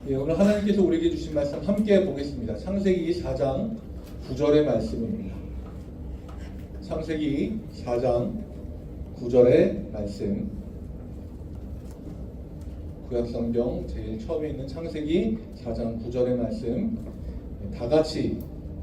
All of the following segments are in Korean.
예, 오늘 하나님께서 우리에게 주신 말씀 함께 보겠습니다. 창세기 4장 9절의 말씀입니다. 창세기 4장 9절의 말씀. 구약성경 제일 처음에 있는 창세기 4장 9절의 말씀, 다 같이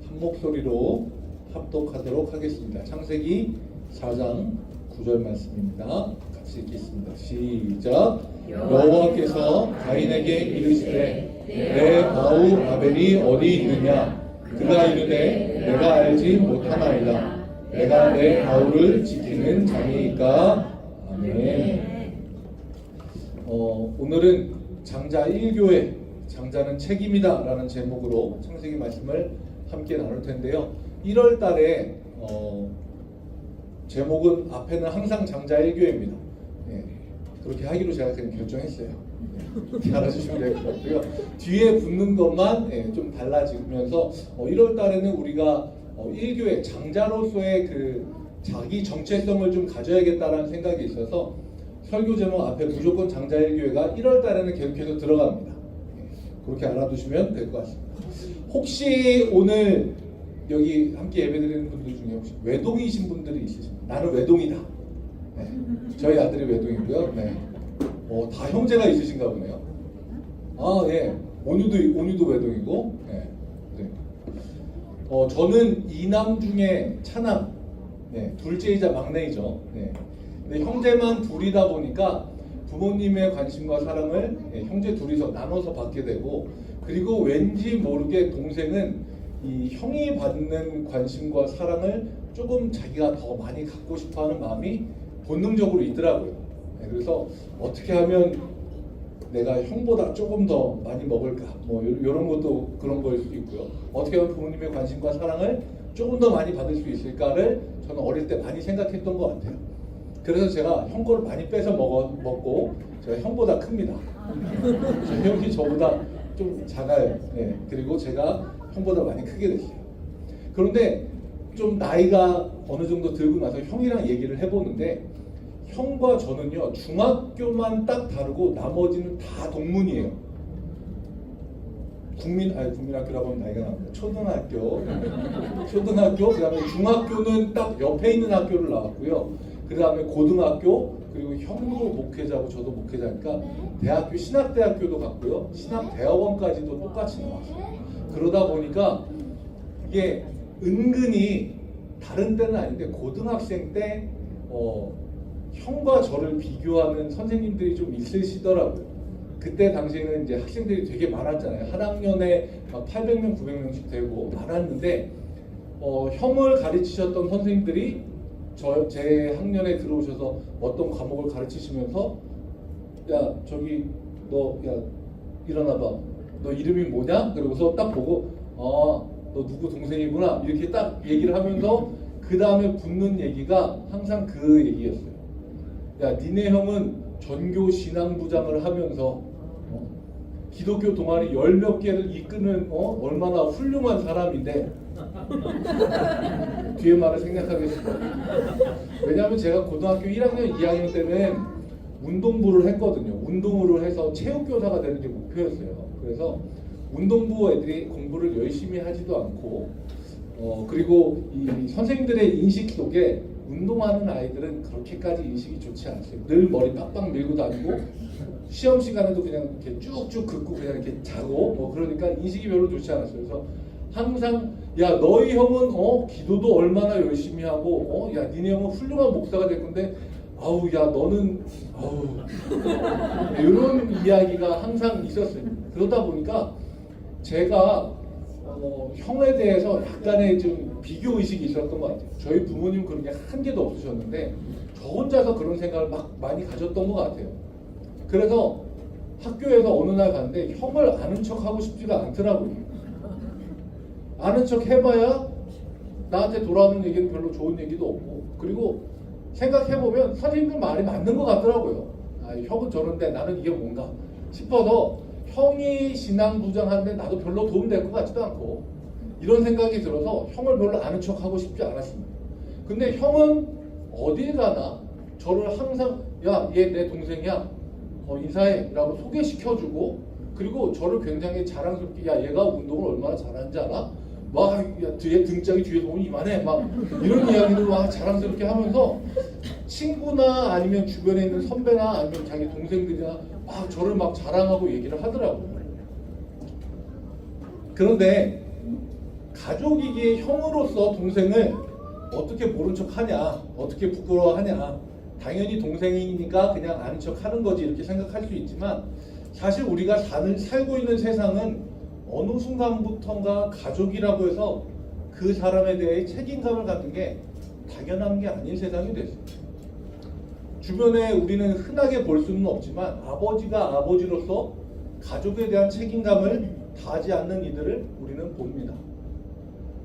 한 목소리로 합독하도록 하겠습니다. 창세기 4장 9절 말씀입니다. 같이 읽겠습니다. 시작. 여호와께서 가인에게 이르시되 내 아우 아벨이 어디 있느냐? 그가 이르되 내가 알지 못하나이다. 내가 내 아우를 지키는 자니까. 아멘. 오늘은 장자 1교회 장자는 책임이다 라는 제목으로 창세기 말씀을 함께 나눌 텐데요. 1월 달에 제목은 앞에는 항상 장자 1교회입니다. 예, 그렇게 하기로 제가 그냥 결정했어요. 예, 알아주시면 될 것 같고요. 뒤에 붙는 것만 좀 달라지면서 1월 달에는 우리가 1교회 장자로서의 그 자기 정체성을 좀 가져야겠다라는 생각이 있어서 설교 제목 앞에 무조건 장자 1교회가 1월 달에는 계속해서 들어갑니다. 예, 그렇게 알아두시면 될 것 같습니다. 혹시 오늘 여기 함께 예배드리는 분들 중에 혹시 외동이신 분들이 있으십니까? 나는 외동이다. 네. 저희 아들이 외동이고요. 네. 다 형제가 있으신가 보네요. 아, 예. 온유도 외동이고. 네. 네. 저는 이남 중에 차남. 네. 둘째이자 막내이죠. 네. 근데 형제만 둘이다 보니까 부모님의 관심과 사랑을 형제 둘이서 나눠서 받게 되고, 그리고 왠지 모르게 동생은 이 형이 받는 관심과 사랑을 조금 자기가 더 많이 갖고 싶어하는 마음이 본능적으로 있더라고요. 그래서 어떻게 하면 내가 형보다 조금 더 많이 먹을까, 뭐 이런 것도 그런 거일 수도 있고요. 어떻게 하면 부모님의 관심과 사랑을 조금 더 많이 받을 수 있을까를 저는 어릴 때 많이 생각했던 것 같아요. 그래서 제가 형 거를 많이 뺏어 먹고 제가 형보다 큽니다. 형이 저보다 좀 작아요. 네. 그리고 제가 형보다 많이 크게 됐어요. 그런데 좀 나이가 어느 정도 들고 나서 형이랑 얘기를 해보는데, 형과 저는요 중학교만 딱 다르고 나머지는 다 동문이에요. 국민학교라고 하면 나이가 나옵니다. 초등학교, 그 다음에 중학교는 딱 옆에 있는 학교를 나왔고요. 그 다음에 고등학교, 그리고 형도 목회자고 저도 목회자니까 대학교 신학대학교도 갔고요. 신학대학원까지도 똑같이 나왔어요. 그러다 보니까 이게 은근히 다른 때는 아닌데 고등학생 때 형과 저를 비교하는 선생님들이 좀 있으시더라고요. 그때 당시에는 이제 학생들이 되게 많았잖아요. 한 학년에 막 800명, 900명씩 되고 많았는데 형을 가르치셨던 선생님들이 제 학년에 들어오셔서 어떤 과목을 가르치시면서, 야 저기 너 일어나봐, 너 이름이 뭐냐? 그러고서 딱 보고 너 누구 동생이구나 이렇게 딱 얘기를 하면서 그 다음에 붙는 얘기가 항상 그 얘기였어요. 야 니네 형은 전교 신앙부장을 하면서 기독교 동아리 10몇 개를 이끄는 얼마나 훌륭한 사람인데. 뒤에 말을 생략하겠습니다. 왜냐하면 제가 고등학교 1학년, 2학년 때는 운동부를 했거든요. 운동부를 해서 체육교사가 되는 게 목표였어요. 그래서 운동부 애들이 공부를 열심히 하지도 않고 그리고 이 선생님들의 인식 속에 운동하는 아이들은 그렇게까지 인식이 좋지 않았어요. 늘 머리 빡빡 밀고 다니고 시험 시간에도 그냥 이렇게 쭉쭉 긋고 그냥 이렇게 자고 그러니까 인식이 별로 좋지 않았어요. 그래서 항상 야 너희 형은 기도도 얼마나 열심히 하고 야 니네 형은 훌륭한 목사가 될 건데 아우 야 너는 아우 이런 이야기가 항상 있었어요. 그러다 보니까 제가 형에 대해서 약간의 좀 비교 의식이 있었던 것 같아요. 저희 부모님 그런 게 한 개도 없으셨는데 저 혼자서 그런 생각을 막 많이 가졌던 것 같아요. 그래서 학교에서 어느 날 갔는데 형을 아는 척 하고 싶지가 않더라고요. 아는 척 해봐야 나한테 돌아오는 얘기는 별로 좋은 얘기도 없고, 그리고 생각해보면 선생님들 말이 맞는 것 같더라고요. 형은 저런데 나는 이게 뭔가 싶어서 형이 신앙부장하는데 나도 별로 도움될 것 같지도 않고 이런 생각이 들어서 형을 별로 아는 척 하고 싶지 않았습니다. 근데 형은 어딜 가나 저를 항상 야 얘 내 동생이야 인사해 라고 소개시켜주고 그리고 저를 굉장히 자랑스럽게 야 얘가 운동을 얼마나 잘하는지 알아? 막 야, 뒤에 등짝이 뒤에서 보면 이만해 막 이런 이야기를 막 자랑스럽게 하면서 친구나 아니면 주변에 있는 선배나 아니면 자기 동생들이나 막 저를 막 자랑하고 얘기를 하더라고요. 그런데 가족이기에 형으로서 동생을 어떻게 모른 척 하냐, 어떻게 부끄러워하냐, 당연히 동생이니까 그냥 아는 척 하는 거지 이렇게 생각할 수 있지만 사실 우리가 살고 있는 세상은 어느 순간부터인가 가족이라고 해서 그 사람에 대해 책임감을 갖는 게 당연한 게 아닌 세상이 됐어요. 주변에 우리는 흔하게 볼 수는 없지만 아버지가 아버지로서 가족에 대한 책임감을 다하지 않는 이들을 우리는 봅니다.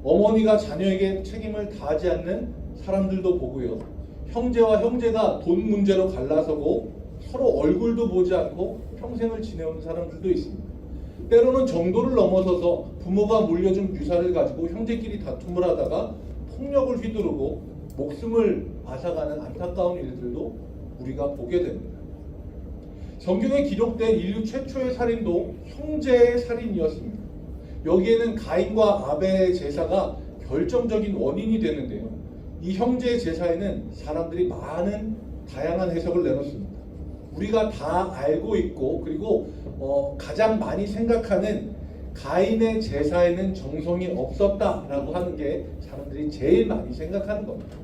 어머니가 자녀에게 책임을 다하지 않는 사람들도 보고요. 형제와 형제가 돈 문제로 갈라서고 서로 얼굴도 보지 않고 평생을 지내온 사람들도 있습니다. 때로는 정도를 넘어서서 부모가 물려준 유산을 가지고 형제끼리 다툼을 하다가 폭력을 휘두르고 목숨을 앗아가는 안타까운 일들도 우리가 보게 됩니다. 성경에 기록된 인류 최초의 살인도 형제의 살인이었습니다. 여기에는 가인과 아벨의 제사가 결정적인 원인이 되는데요. 이 형제의 제사에는 사람들이 많은 다양한 해석을 내놓습니다. 우리가 다 알고 있고 그리고 가장 많이 생각하는 가인의 제사에는 정성이 없었다라고 하는 게 사람들이 제일 많이 생각하는 겁니다.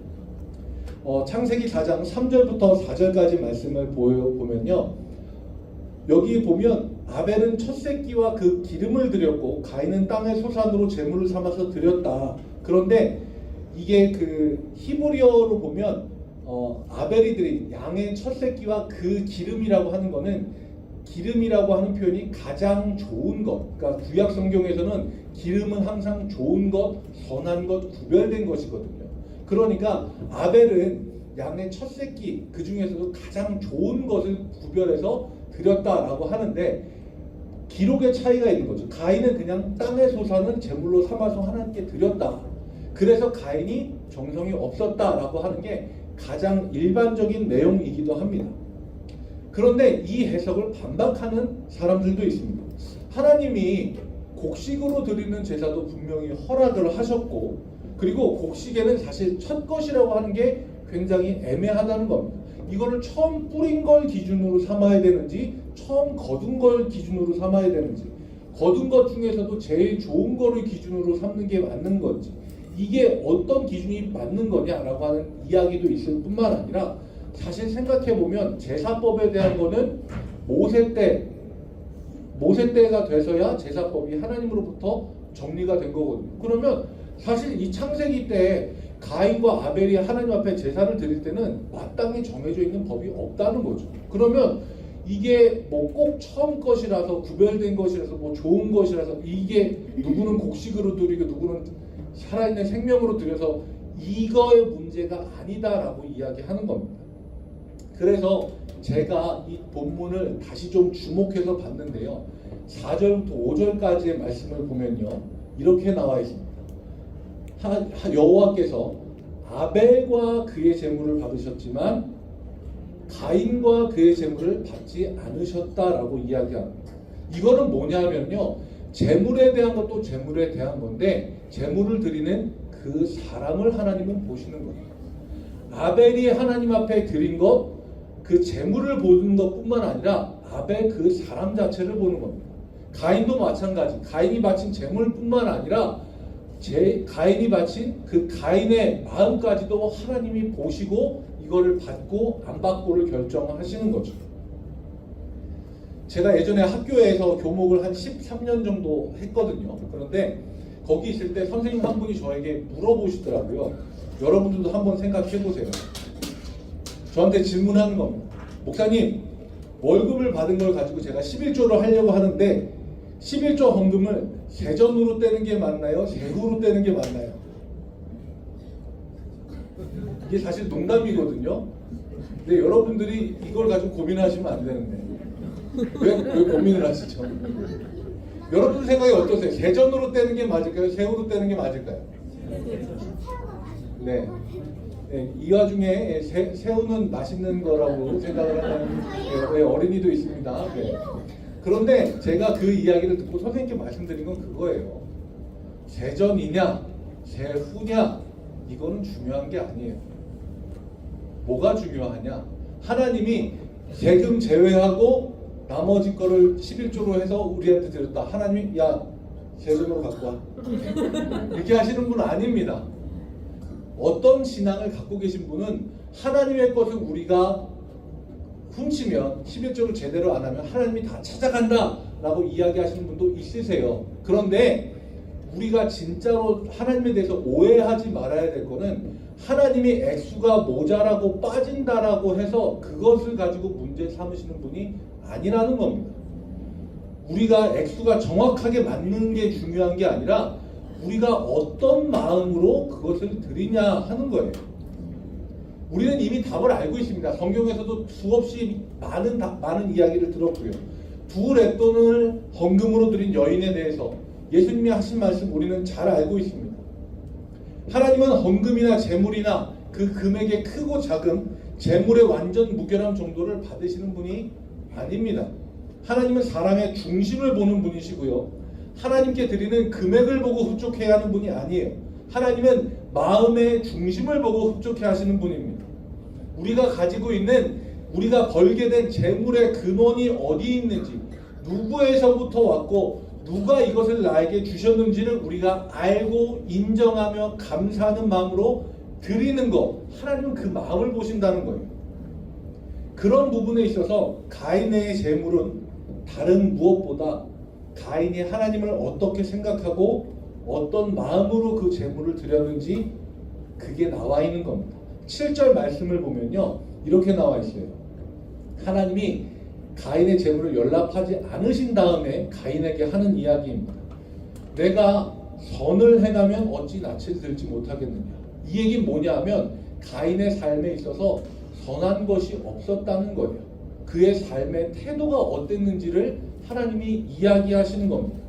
창세기 4장 3절부터 4절까지 말씀을 보면요. 여기 보면 아벨은 첫 새끼와 그 기름을 드렸고 가인은 땅의 소산으로 제물을 삼아서 드렸다. 그런데 이게 그 히브리어로 보면 아벨이 드린 양의 첫 새끼와 그 기름이라고 하는 거는 기름이라고 하는 표현이 가장 좋은 것. 그러니까 구약 성경에서는 기름은 항상 좋은 것, 선한 것, 구별된 것이거든요. 그러니까 아벨은 양의 첫 새끼 그 중에서도 가장 좋은 것을 구별해서 드렸다라고 하는데 기록의 차이가 있는 거죠. 가인은 그냥 땅의 소산을 제물로 삼아서 하나님께 드렸다. 그래서 가인이 정성이 없었다라고 하는 게 가장 일반적인 내용이기도 합니다. 그런데 이 해석을 반박하는 사람들도 있습니다. 하나님이 곡식으로 드리는 제사도 분명히 허락을 하셨고 그리고 곡식에는 사실 첫 것이라고 하는 게 굉장히 애매하다는 겁니다. 이거를 처음 뿌린 걸 기준으로 삼아야 되는지 처음 거둔 걸 기준으로 삼아야 되는지 거둔 것 중에서도 제일 좋은 거를 기준으로 삼는 게 맞는 건지 이게 어떤 기준이 맞는 거냐라고 하는 이야기도 있을 뿐만 아니라 사실 생각해보면 제사법에 대한 거는 모세 때가 돼서야 제사법이 하나님으로부터 정리가 된 거거든요. 그러면 사실 이 창세기 때 가인과 아벨이 하나님 앞에 제사를 드릴 때는 마땅히 정해져 있는 법이 없다는 거죠. 그러면 이게 뭐 꼭 처음 것이라서 구별된 것이라서 뭐 좋은 것이라서 이게 누구는 곡식으로 드리고 누구는 살아있는 생명으로 드려서 이거의 문제가 아니다라고 이야기하는 겁니다. 그래서 제가 이 본문을 다시 좀 주목해서 봤는데요. 4절부터 5절까지의 말씀을 보면요. 이렇게 나와 있습니다. 여호와께서 아벨과 그의 제물을 받으셨지만 가인과 그의 제물을 받지 않으셨다라고 이야기합니다. 이거는 뭐냐면요. 제물에 대한 것도 제물에 대한 건데 제물을 드리는 그 사람을 하나님은 보시는 거예요. 아벨이 하나님 앞에 드린 것, 그 제물을 보는 것뿐만 아니라 아벨 그 사람 자체를 보는 겁니다. 가인도 마찬가지. 가인이 바친 제물뿐만 아니라 가인이 바친 그 가인의 마음까지도 하나님이 보시고 이거를 받고 안 받고를 결정하시는 거죠. 제가 예전에 학교에서 교목을 한 13년 정도 했거든요. 그런데 거기 있을 때 선생님 한 분이 저에게 물어보시더라고요. 여러분들도 한번 생각해 보세요. 저한테 질문하는 겁니다. 목사님, 월급을 받은 걸 가지고 제가 11조를 하려고 하는데 11조 헌금을 세전으로 떼는 게 맞나요? 세후로 떼는 게 맞나요? 이게 사실 농담이거든요. 근데 여러분들이 이걸 가지고 고민하시면 안 되는데 왜 고민을 하시죠? 여러분 생각이 어떠세요? 세전으로 떼는 게 맞을까요? 세후로 떼는 게 맞을까요? 네. 네, 이 와중에 새우는 맛있는 거라고 생각을 하는 어린이도 있습니다. 네. 그런데 제가 그 이야기를 듣고 선생님께 말씀드린 건 그거예요. 세전이냐 세후냐 이거는 중요한 게 아니에요. 뭐가 중요하냐? 하나님이 세금 제외하고 나머지 거를 11조로 해서 우리한테 드렸다. 하나님이 야 세금으로 갖고 와 이렇게 하시는 분은 아닙니다. 어떤 신앙을 갖고 계신 분은 하나님의 것을 우리가 훔치면 11조를 제대로 안 하면 하나님이 다 찾아간다 라고 이야기하시는 분도 있으세요. 그런데 우리가 진짜로 하나님에 대해서 오해하지 말아야 될 거는 하나님이 액수가 모자라고 빠진다라고 해서 그것을 가지고 문제 삼으시는 분이 아니라는 겁니다. 우리가 액수가 정확하게 맞는 게 중요한 게 아니라 우리가 어떤 마음으로 그것을 드리냐 하는 거예요. 우리는 이미 답을 알고 있습니다. 성경에서도 수없이 많은 이야기를 들었고요. 두 렛돈을 헌금으로 드린 여인에 대해서 예수님이 하신 말씀 우리는 잘 알고 있습니다. 하나님은 헌금이나 재물이나 그 금액의 크고 작음, 재물의 완전 무결함 정도를 받으시는 분이 아닙니다. 하나님은 사람의 중심을 보는 분이시고요. 하나님께 드리는 금액을 보고 흡족해야 하는 분이 아니에요. 하나님은 마음의 중심을 보고 흡족해 하시는 분입니다. 우리가 가지고 있는 우리가 벌게 된 재물의 근원이 어디 있는지, 누구에서부터 왔고 누가 이것을 나에게 주셨는지를 우리가 알고 인정하며 감사하는 마음으로 드리는 것, 하나님은 그 마음을 보신다는 거예요. 그런 부분에 있어서 가인의 재물은 다른 무엇보다 가인이 하나님을 어떻게 생각하고 어떤 마음으로 그 재물을 드렸는지 그게 나와 있는 겁니다. 7절 말씀을 보면요, 이렇게 나와 있어요. 하나님이 가인의 재물을 연락하지 않으신 다음에 가인에게 하는 이야기입니다. 내가 선을 행하면 어찌 낯을 들지 못하겠느냐. 이 얘기는 뭐냐 하면 가인의 삶에 있어서 선한 것이 없었다는 거예요. 그의 삶의 태도가 어땠는지를 하나님이 이야기하시는 겁니다.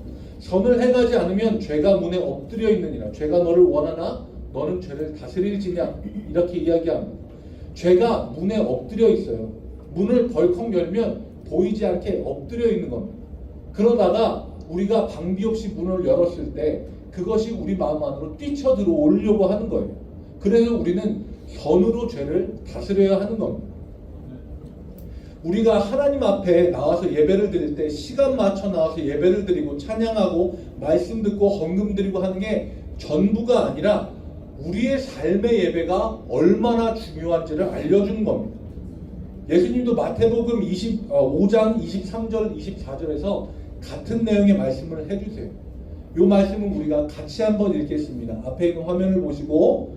선을 행하지 않으면 죄가 문에 엎드려 있느니라. 죄가 너를 원하나 너는 죄를 다스릴지냐, 이렇게 이야기합니다. 죄가 문에 엎드려 있어요. 문을 벌컥 열면 보이지 않게 엎드려 있는 겁니다. 그러다가 우리가 방비 없이 문을 열었을 때 그것이 우리 마음 안으로 뛰쳐 들어오려고 하는 거예요. 그래서 우리는 선으로 죄를 다스려야 하는 겁니다. 우리가 하나님 앞에 나와서 예배를 드릴 때 시간 맞춰 나와서 예배를 드리고 찬양하고 말씀 듣고 헌금 드리고 하는 게 전부가 아니라 우리의 삶의 예배가 얼마나 중요한지를 알려주는 겁니다. 예수님도 마태복음 5장 23절 24절에서 같은 내용의 말씀을 해주세요. 이 말씀은 우리가 같이 한번 읽겠습니다. 앞에 있는 화면을 보시고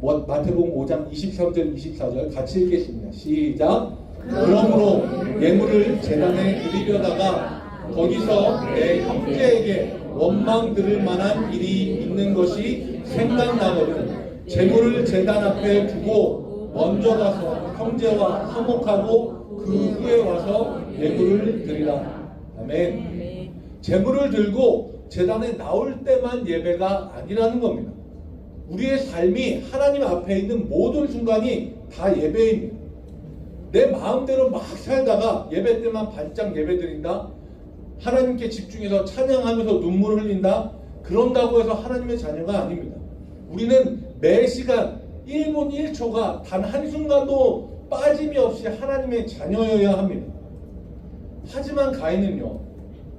마태복음 5장 23절 24절 같이 읽겠습니다. 시작. 그러므로 예물을 제단에 드리려다가 거기서 내 형제에게 원망 들을 만한 일이 있는 것이 생각나거든 제물을 제단 앞에 두고 먼저 가서 형제와 화목하고 그 후에 와서 예물을 드리라. 아멘. 제물을 들고 제단에 나올 때만 예배가 아니라는 겁니다. 우리의 삶이 하나님 앞에 있는 모든 순간이 다 예배입니다. 내 마음대로 막 살다가 예배 때만 반짝 예배 드린다, 하나님께 집중해서 찬양하면서 눈물을 흘린다, 그런다고 해서 하나님의 자녀가 아닙니다. 우리는 매 시간 1분 1초가 단 한순간도 빠짐이 없이 하나님의 자녀여야 합니다. 하지만 가인은요,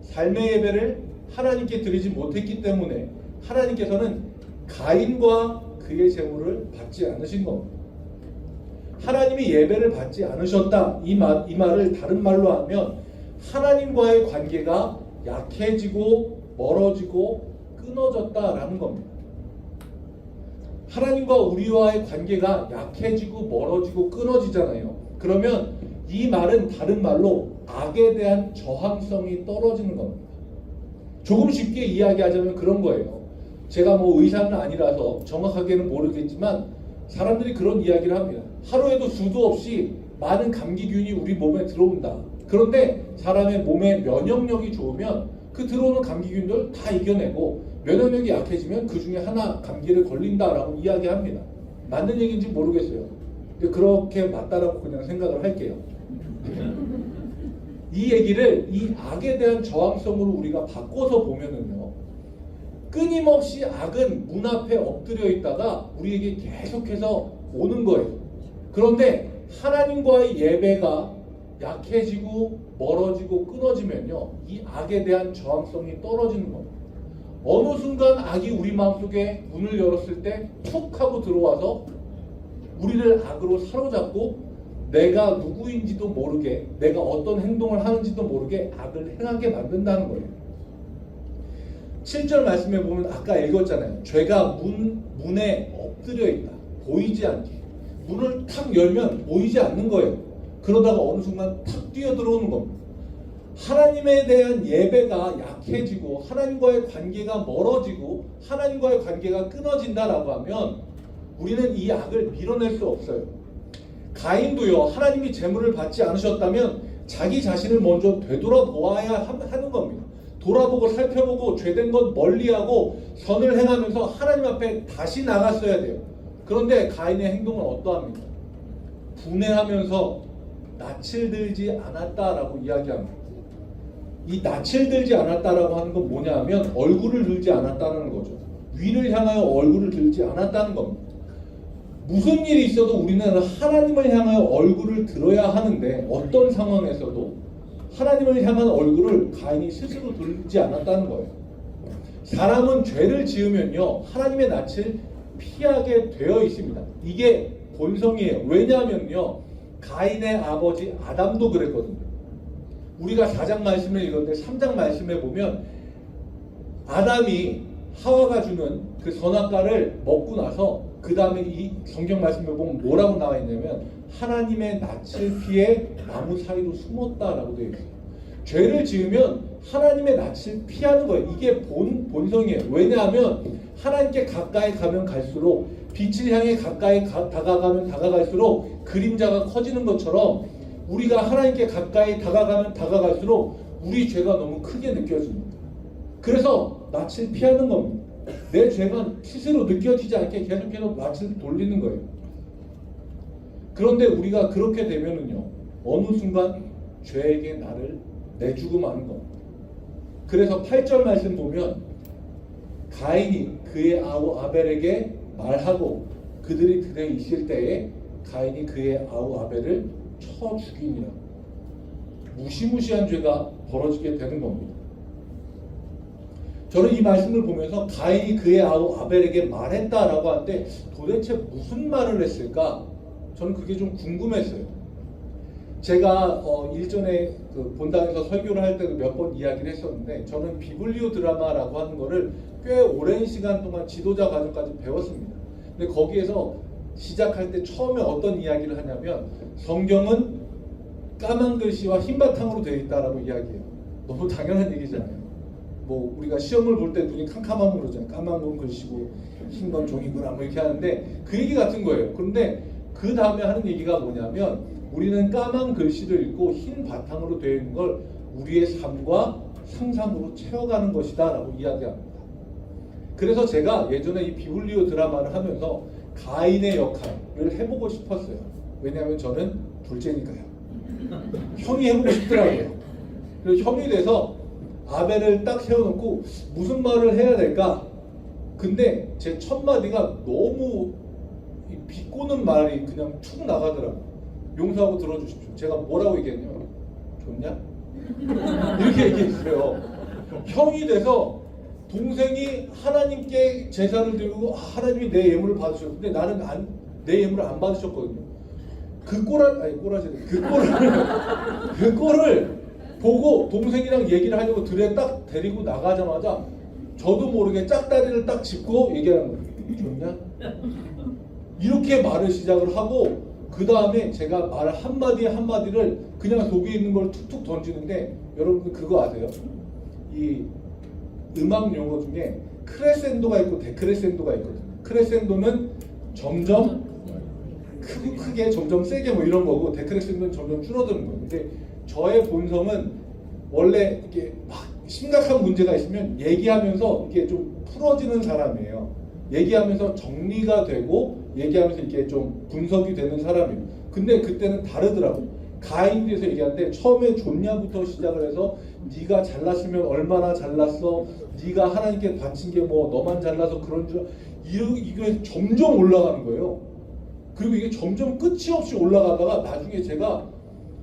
삶의 예배를 하나님께 드리지 못했기 때문에 하나님께서는 가인과 그의 재물을 받지 않으신 겁니다. 하나님이 예배를 받지 않으셨다, 이 말을 다른 말로 하면 하나님과의 관계가 약해지고 멀어지고 끊어졌다라는 겁니다. 하나님과 우리와의 관계가 약해지고 멀어지고 끊어지잖아요. 그러면 이 말은 다른 말로 악에 대한 저항성이 떨어지는 겁니다. 조금 쉽게 이야기하자면 그런 거예요. 제가 뭐 의사는 아니라서 정확하게는 모르겠지만 사람들이 그런 이야기를 합니다. 하루에도 수도 없이 많은 감기균이 우리 몸에 들어온다. 그런데 사람의 몸의 면역력이 좋으면 그 들어오는 감기균들 다 이겨내고 면역력이 약해지면 그 중에 하나 감기를 걸린다라고 이야기합니다. 맞는 얘기인지 모르겠어요. 근데 그렇게 맞다라고 그냥 생각을 할게요. 이 얘기를 이 악에 대한 저항성으로 우리가 바꿔서 보면은요, 끊임없이 악은 문 앞에 엎드려 있다가 우리에게 계속해서 오는 거예요. 그런데 하나님과의 예배가 약해지고 멀어지고 끊어지면요, 이 악에 대한 저항성이 떨어지는 겁니다. 어느 순간 악이 우리 마음속에 문을 열었을 때 툭 하고 들어와서 우리를 악으로 사로잡고 내가 누구인지도 모르게, 내가 어떤 행동을 하는지도 모르게 악을 행하게 만든다는 거예요. 7절 말씀에 보면 아까 읽었잖아요. 죄가 문에 엎드려 있다. 보이지 않게. 문을 탁 열면 보이지 않는 거예요. 그러다가 어느 순간 탁 뛰어들어오는 겁니다. 하나님에 대한 예배가 약해지고 하나님과의 관계가 멀어지고 하나님과의 관계가 끊어진다라고 하면 우리는 이 악을 밀어낼 수 없어요. 가인도요, 하나님이 제물을 받지 않으셨다면 자기 자신을 먼저 되돌아보아야 하는 겁니다. 돌아보고 살펴보고 죄된 것 멀리하고 선을 행하면서 하나님 앞에 다시 나갔어야 돼요. 그런데 가인의 행동은 어떠합니까? 분해하면서 낯을 들지 않았다라고 이야기합니다. 이 낯을 들지 않았다라고 하는 건 뭐냐 하면 얼굴을 들지 않았다는 거죠. 위를 향하여 얼굴을 들지 않았다는 겁니다. 무슨 일이 있어도 우리는 하나님을 향하여 얼굴을 들어야 하는데 어떤 상황에서도 하나님을 향한 얼굴을 가인이 스스로 들지 않았다는 거예요. 사람은 죄를 지으면요, 하나님의 낯을 피하게 되어 있습니다. 이게 본성이에요. 왜냐하면요, 가인의 아버지 아담도 그랬거든요. 우리가 4장 말씀을 읽었는데 3장 말씀에 보면 아담이 하와가 주는 그 선악과를 먹고 나서 그 다음에 이 성경 말씀에 보면 뭐라고 나와 있냐면 하나님의 낯을 피해 나무 사이로 숨었다라고 되어 있어요. 죄를 지으면 하나님의 낯을 피하는 거예요. 이게 본성이에요. 왜냐하면 하나님께 가까이 가면 갈수록 빛을 향해 가까이 다가가면 다가갈수록 그림자가 커지는 것처럼 우리가 하나님께 가까이 다가가면 다가갈수록 우리 죄가 너무 크게 느껴집니다. 그래서 낯을 피하는 겁니다. 내 죄가 스스로 느껴지지 않게 계속해서 낯을 돌리는 거예요. 그런데 우리가 그렇게 되면은요, 어느 순간 죄에게 나를 내주고 마는 겁니다. 그래서 8절 말씀 보면 가인이 그의 아우 아벨에게 말하고 그들이 들에 있을 때에 가인이 그의 아우 아벨을 쳐 죽이니라. 무시무시한 죄가 벌어지게 되는 겁니다. 저는 이 말씀을 보면서 가인이 그의 아우 아벨에게 말했다라고 하는데 도대체 무슨 말을 했을까? 저는 그게 좀 궁금했어요. 제가 일전에 그 본당에서 설교를 할 때도 몇 번 이야기를 했었는데 저는 비블리오 드라마라고 하는 거를 꽤 오랜 시간 동안 지도자 과정까지 배웠습니다. 근데 거기에서 시작할 때 처음에 어떤 이야기를 하냐면 성경은 까만 글씨와 흰 바탕으로 되어 있다라고 이야기해요. 너무 당연한 얘기잖아요. 뭐 우리가 시험을 볼 때 눈이 캄캄하면 그러잖아요. 까만 건 글씨고 흰 건 종이구나 뭐 이렇게 하는데 그 얘기 같은 거예요. 그런데 그 다음에 하는 얘기가 뭐냐면 우리는 까만 글씨를 읽고 흰 바탕으로 되어 있는 걸 우리의 삶과 상상으로 채워가는 것이다 라고 이야기합니다. 그래서 제가 예전에 이 비블리오 드라마를 하면서 가인의 역할을 해보고 싶었어요. 왜냐하면 저는 둘째니까요. 형이 해보고 싶더라고요. 그래서 형이 돼서 아벨을 딱 세워놓고 무슨 말을 해야 될까? 근데 제 첫 마디가 너무 비꼬는 말이 그냥 툭 나가더라고요. 용서하고 들어주십시오. 제가 뭐라고 얘기했냐면 좋냐? 이렇게 얘기했어요. 형이 돼서 동생이 하나님께 제사를 드리고 하나님이 내 예물을 받으셨는데 나는 내 예물을 안 받으셨거든요. 그 꼴을 보고 동생이랑 얘기를 하려고 들에 딱 데리고 나가자마자 저도 모르게 짝다리를 딱 짚고 얘기하는 거예요. 좋냐? 이렇게 말을 시작을 하고 그 다음에 제가 말 한마디 한마디를 그냥 속에 있는 걸 툭툭 던지는데 여러분들 그거 아세요? 이 음악 용어 중에 크레센도가 있고 데크레센도가 있거든요. 크레센도는 점점 크게 점점 세게 뭐 이런 거고 데크레센도는 점점 줄어드는 거예요. 근데 저의 본성은 원래 이게 막 심각한 문제가 있으면 얘기하면서 이게 좀 풀어지는 사람이에요. 얘기하면서 정리가 되고 얘기하면서 이렇게 좀 분석이 되는 사람이에요. 근데 그때는 다르더라고요. 가인에 대해서 얘기하는데 처음에 좋냐부터 시작을 해서 네가 잘났으면 얼마나 잘났어, 네가 하나님께 바친 게 뭐 너만 잘나서 그런 줄, 이게 점점 올라가는 거예요. 그리고 이게 점점 끝이 없이 올라가다가 나중에 제가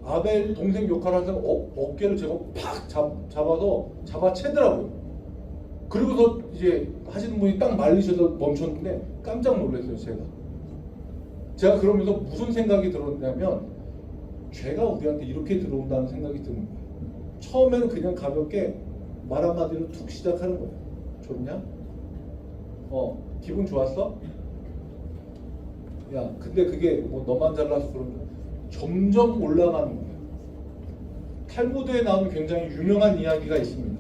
아벨 동생 역할을 하면서 어깨를 제가 팍 잡아서 잡아채더라고요. 그리고서 이제 하시는 분이 딱 말리셔서 멈췄는데 깜짝 놀랐어요. 제가 그러면서 무슨 생각이 들었냐면 죄가 우리한테 이렇게 들어온다는 생각이 드는 거예요. 처음에는 그냥 가볍게 말 한마디로 툭 시작하는 거예요. 좋냐? 기분 좋았어? 야, 근데 그게 뭐 너만 잘나서 그런 거 점점 올라가는 거예요. 탈무드에 나오는 굉장히 유명한 이야기가 있습니다.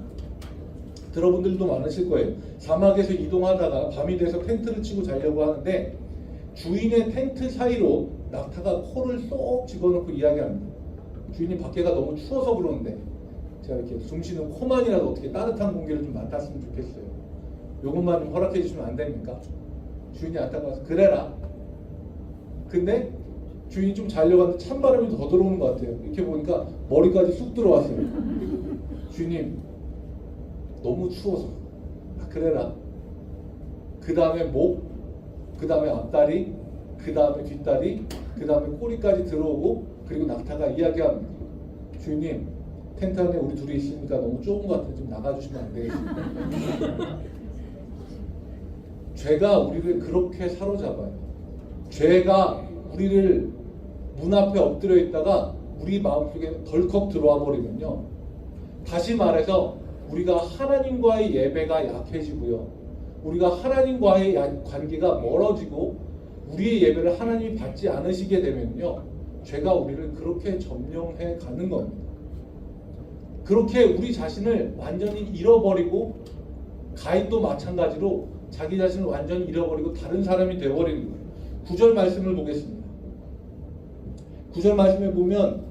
들어본 분들도 많으실 거예요. 사막에서 이동하다가 밤이 돼서 텐트를 치고 자려고 하는데 주인의 텐트 사이로 낙타가 코를 쏙 집어넣고 이야기합니다. 주인이 밖에가 너무 추워서 그러는데 제가 이렇게 숨쉬는 코만이라도 어떻게 따뜻한 공기를 좀 맡았으면 좋겠어요. 요것만 좀 허락해 주시면 안 됩니까? 주인이 안타까워서 그래라. 근데 주인이 좀 자려고 하는데 찬바람이 더 들어오는 것 같아요. 이렇게 보니까 머리까지 쑥 들어왔어요. 주인님 너무 추워서 그래라. 그 다음에 목, 그 다음에 앞다리, 그 다음에 뒷다리, 그 다음에 꼬리까지 들어오고 그리고 낙타가 이야기합니다. 주인님 텐트 안에 우리 둘이 있으니까 너무 좁은 것 같은데 좀 나가주시면 안 되겠습니까? 죄가 우리를 그렇게 사로잡아요. 죄가 우리를 문 앞에 엎드려 있다가 우리 마음속에 덜컥 들어와 버리면요. 다시 말해서 우리가 하나님과의 예배가 약해지고요. 우리가 하나님과의 관계가 멀어지고 우리의 예배를 하나님이 받지 않으시게 되면요. 죄가 우리를 그렇게 점령해 가는 겁니다. 그렇게 우리 자신을 완전히 잃어버리고 가인도 마찬가지로 자기 자신을 완전히 잃어버리고 다른 사람이 되어버리는 거예요. 9절 말씀을 보겠습니다. 9절 말씀에 보면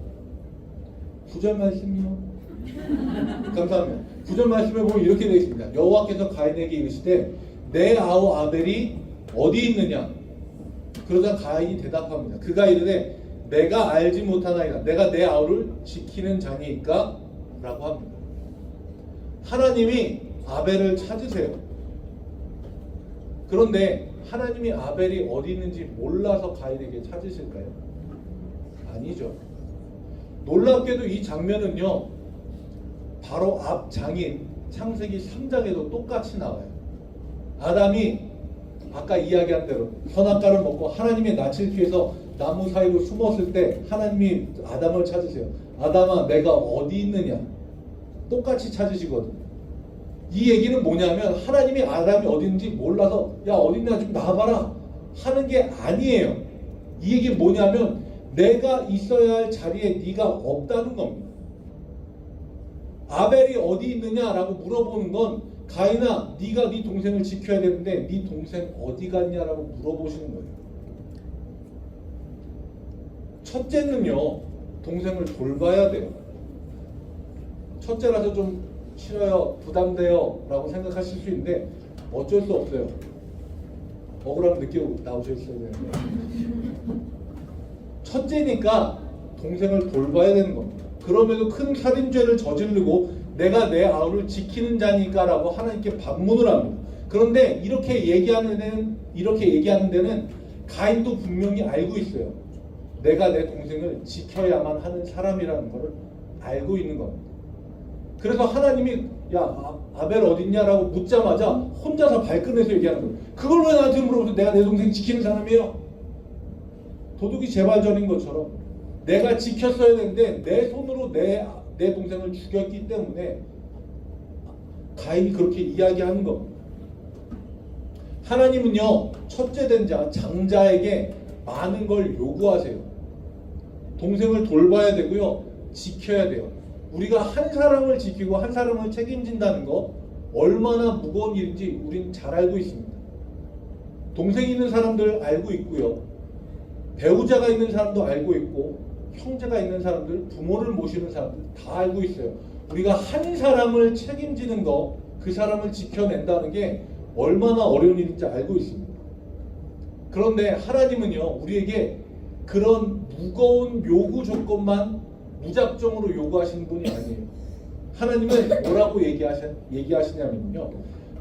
9절 말씀이요. 감사합니다. 9절 말씀에 보면 이렇게 되어 있습니다. 여호와께서 가인에게 이르시되 내 아우 아벨이 어디 있느냐? 그러자 가인이 대답합니다. 그가 이르되 내가 알지 못하나이다. 내가 내 아우를 지키는 자니까? 라고 합니다. 하나님이 아벨을 찾으세요. 그런데 하나님이 아벨이 어디 있는지 몰라서 가인에게 찾으실까요? 아니죠. 놀랍게도 이 장면은요. 바로 앞 장인 창세기 3장에도 똑같이 나와요. 아담이 아까 이야기한 대로 선악과를 먹고 하나님의 낯을 피해서 나무 사이로 숨었을 때 하나님이 아담을 찾으세요. 아담아 내가 어디 있느냐? 똑같이 찾으시거든요. 이 얘기는 뭐냐면 하나님이 아담이 어디 있는지 몰라서 야 어디 있냐 좀 나와봐라 하는 게 아니에요. 이 얘기는 뭐냐면 내가 있어야 할 자리에 네가 없다는 겁니다. 아벨이 어디 있느냐라고 물어보는 건 가인아 네가 네 동생을 지켜야 되는데 네 동생 어디 갔냐라고 물어보시는 거예요. 첫째는요 동생을 돌봐야 돼요. 첫째라서 좀 싫어요 부담돼요 라고 생각하실 수 있는데 어쩔 수 없어요. 억울함 느끼고 나오셨어야 되는데 첫째니까 동생을 돌봐야 되는 겁니다. 그럼에도 큰 살인죄를 저지르고 내가 내 아우를 지키는 자니까 라고 하나님께 반문을 합니다. 그런데 이렇게 얘기하는 데는 가인도 분명히 알고 있어요. 내가 내 동생을 지켜야만 하는 사람이라는 것을 알고 있는 겁니다. 그래서 하나님이 야 아벨 어딨냐라고 묻자마자 혼자서 발끈해서 얘기하는 거예요. 그걸 왜 나한테 물어보세요? 내가 내 동생 지키는 사람이에요. 도둑이 재발전인 것처럼 내가 지켰어야 되는데 내 손으로 내 동생을 죽였기 때문에 가인이 그렇게 이야기하는 겁니다. 하나님은요 첫째 된 자 장자에게 많은 걸 요구하세요. 동생을 돌봐야 되고요 지켜야 돼요. 우리가 한 사람을 지키고 한 사람을 책임진다는 거 얼마나 무거운 일인지 우린 잘 알고 있습니다. 동생 있는 사람들 알고 있고요. 배우자가 있는 사람도 알고 있고 형제가 있는 사람들, 부모를 모시는 사람들 다 알고 있어요. 우리가 한 사람을 책임지는 거, 그 사람을 지켜낸다는 게 얼마나 어려운 일인지 알고 있습니다. 그런데 하나님은요 우리에게 그런 무거운 요구 조건만 무작정으로 요구하시는 분이 아니에요. 하나님은 뭐라고 얘기하시냐면요.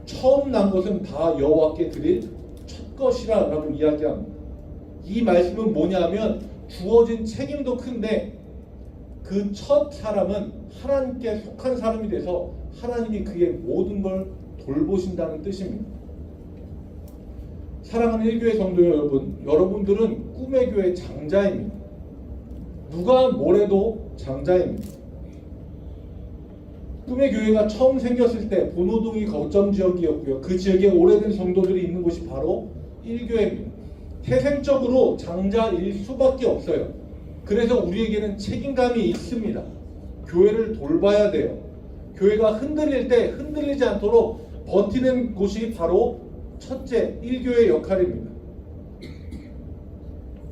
처음 난 것은 다 여호와께 드릴 첫 것이라 라고 이야기합니다. 이 말씀은 뭐냐면 주어진 책임도 큰데 그 첫 사람은 하나님께 속한 사람이 돼서 하나님이 그의 모든 걸 돌보신다는 뜻입니다. 사랑하는 1교회 성도 여러분, 여러분들은 꿈의 교회 장자입니다. 누가 뭐래도 장자입니다. 꿈의 교회가 처음 생겼을 때 본호동이 거점 지역이었고요. 그 지역에 오래된 성도들이 있는 곳이 바로 1교회입니다. 태생적으로 장자일 수밖에 없어요. 그래서 우리에게는 책임감이 있습니다. 교회를 돌봐야 돼요. 교회가 흔들릴 때 흔들리지 않도록 버티는 곳이 바로 첫째 1교회의 역할입니다.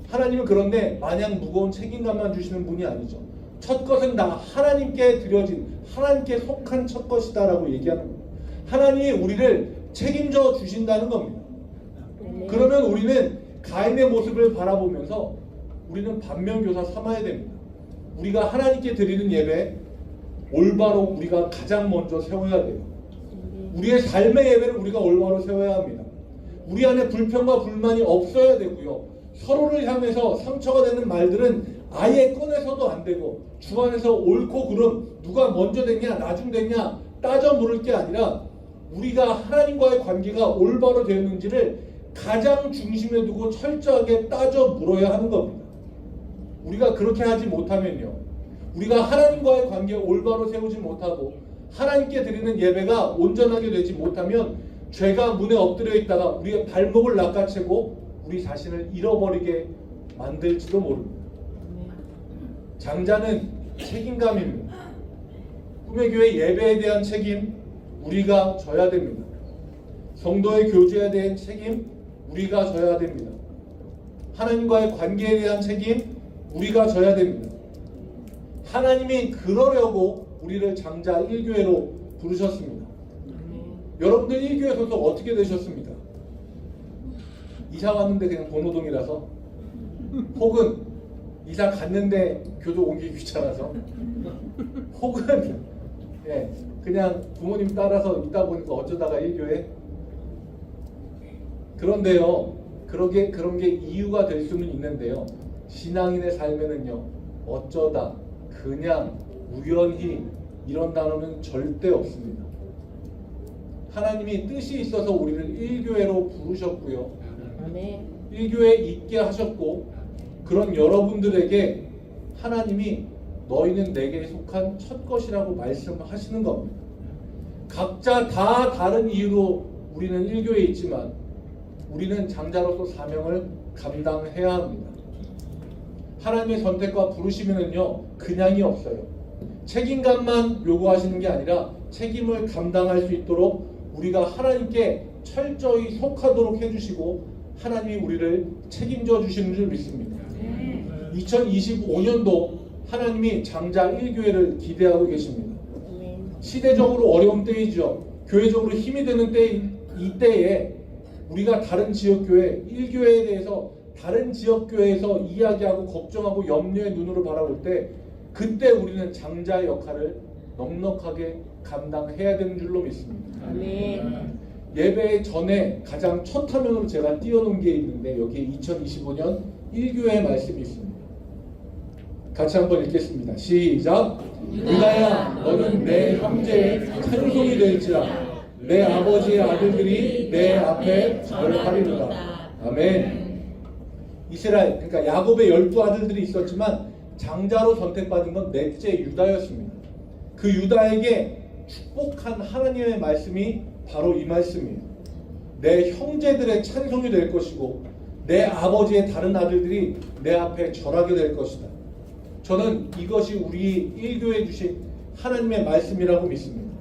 하나님은 그런데 마냥 무거운 책임감만 주시는 분이 아니죠. 첫 것은 다 하나님께 드려진, 하나님께 속한 첫 것이다 라고 얘기하는 겁니다. 하나님이 우리를 책임져 주신다는 겁니다. 그러면 우리는 가인의 모습을 바라보면서 우리는 반면교사 삼아야 됩니다. 우리가 하나님께 드리는 예배 올바로 우리가 가장 먼저 세워야 돼요. 우리의 삶의 예배를 우리가 올바로 세워야 합니다. 우리 안에 불평과 불만이 없어야 되고요. 서로를 향해서 상처가 되는 말들은 아예 꺼내서도 안 되고 주 안에서 옳고 그름 누가 먼저 됐냐 나중 됐냐 따져 물을 게 아니라 우리가 하나님과의 관계가 올바로 되었는지를 가장 중심에 두고 철저하게 따져 물어야 하는 겁니다. 우리가 그렇게 하지 못하면요, 우리가 하나님과의 관계 올바로 세우지 못하고 하나님께 드리는 예배가 온전하게 되지 못하면 죄가 문에 엎드려 있다가 우리의 발목을 낚아채고 우리 자신을 잃어버리게 만들지도 모릅니다. 장자는 책임감입니다. 꿈의 교회 예배에 대한 책임 우리가 져야 됩니다. 성도의 교제에 대한 책임 우리가 져야 됩니다. 하나님과의 관계에 대한 책임 우리가 져야 됩니다. 하나님이 그러려고 우리를 장자 1교회로 부르셨습니다. 여러분들 1교회 소속 어떻게 되셨습니까? 이사 왔는데 그냥 본호동이라서, 혹은 이사 갔는데 교도 옮기기 귀찮아서, 혹은 그냥 부모님 따라서 있다 보니까 어쩌다가 1교회. 그런데요, 그런 게 이유가 될 수는 있는데요, 신앙인의 삶에는요, 어쩌다, 그냥, 우연히 이런 단어는 절대 없습니다. 하나님이 뜻이 있어서 우리를 1교회로 부르셨고요. 1교회에 있게 하셨고, 그런 여러분들에게 하나님이 너희는 내게 속한 첫 것이라고 말씀하시는 겁니다. 각자 다 다른 이유로 우리는 1교회에 있지만 우리는 장자로서 사명을 감당해야 합니다. 하나님의 선택과 부르시면은요, 그냥이 없어요. 책임감만 요구하시는 게 아니라 책임을 감당할 수 있도록 우리가 하나님께 철저히 속하도록 해주시고 하나님이 우리를 책임져 주시는 줄 믿습니다. 2025년도 하나님이 장자 1교회를 기대하고 계십니다. 시대적으로 어려운 때이죠. 교회적으로 힘이 드는 때인 이때에 우리가 다른 지역교회 1교회에 대해서 다른 지역교회에서 이야기하고 걱정하고 염려의 눈으로 바라볼 때 그때 우리는 장자의 역할을 넉넉하게 감당해야 되는 줄로 믿습니다. 예배 전에 가장 첫 화면으로 제가 띄워놓은 게 있는데 여기에 2025년 1교회의 말씀이 있습니다. 같이 한번 읽겠습니다. 시작. 유다야 너는 내 형제의 찬송이 될지라 내 아버지의 아들들이 내 앞에 절하리로다. 아멘. 이스라엘, 그러니까 야곱의 12아들들이 있었지만 장자로 선택받은 건 넷째 유다였습니다. 그 유다에게 축복한 하나님의 말씀이 바로 이 말씀이에요. 내 형제들의 찬송이 될 것이고 내 아버지의 다른 아들들이 내 앞에 절하게 될 것이다. 저는 이것이 우리 1교회 주신 하나님의 말씀이라고 믿습니다.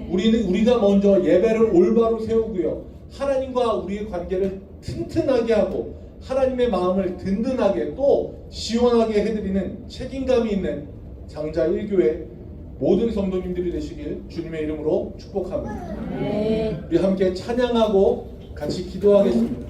우리가 먼저 예배를 올바로 세우고요, 하나님과 우리의 관계를 튼튼하게 하고 하나님의 마음을 든든하게 또 시원하게 해드리는 책임감이 있는 장자 1교회 모든 성도님들이 되시길 주님의 이름으로 축복합니다. 우리 함께 찬양하고 같이 기도하겠습니다.